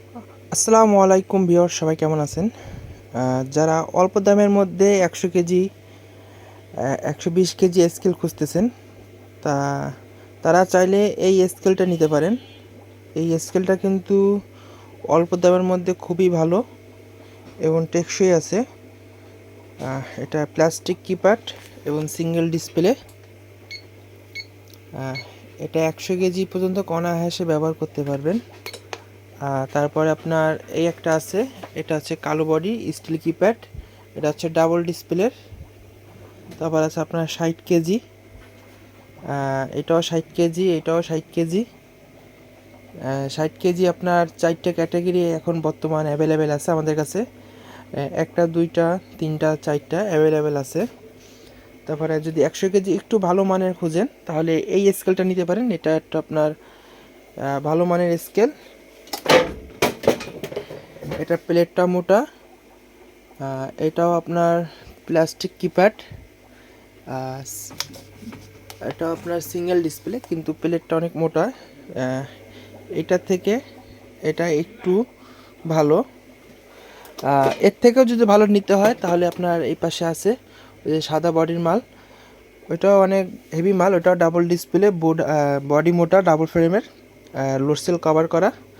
আসসালামু আলাইকুম ভিউয়ার, সবাই কেমন আছেন? যারা অল্প দামের মধ্যে 100 কেজি 120 কেজি স্কেল খুঁজতেছেন, তা তারা চাইলে এই স্কেলটা নিতে পারেন। এই স্কেলটা কিন্তু অল্প দামের মধ্যে খুবই ভালো এবং টেকসই আছে। এটা প্লাস্টিক কিপ্যাড এবং সিঙ্গেল ডিসপ্লে। এটা 100 কেজি পর্যন্ত অনায়াসে ব্যবহার করতে পারবেন। তারপরে আপনার এই একটা আছে, এটা হচ্ছে কালো বডি স্টিল কিপ্যাড, এটা হচ্ছে ডাবল ডিসপ্লের। তারপর আছে আপনার 60 কেজি, এটাও 60 কেজি, এটাও 60 কেজি। 60 কেজি আপনার 4টে ক্যাটাগরি এখন বর্তমান অ্যাভেলেবেল আছে আমাদের কাছে। একটা, দুইটা, তিনটা, চারটা অ্যাভেলেবেল আছে। তারপরে যদি 100 কেজি একটু ভালো মানের খুঁজেন তাহলে এই স্কেলটা নিতে পারেন। এটা একটা আপনার ভালো মানের স্কেল। এটা প্লেটটা মোটা। এটাও আপনার প্লাস্টিক কিপ্যাড। এটাও আপনার সিঙ্গেল ডিসপ্লে, কিন্তু প্লেটটা অনেক মোটা। এটা থেকে এটা একটু ভালো। এর থেকেও যদি ভালো নিতে হয় তাহলে আপনার এই পাশে আছে ওই যে সাদা বডির মাল, ওইটাও অনেক হেভি মাল। ওটাও ডাবল ডিসপ্লে, বডি মোটা, ডাবল ফ্রেমের, লোড সেল কভার করা।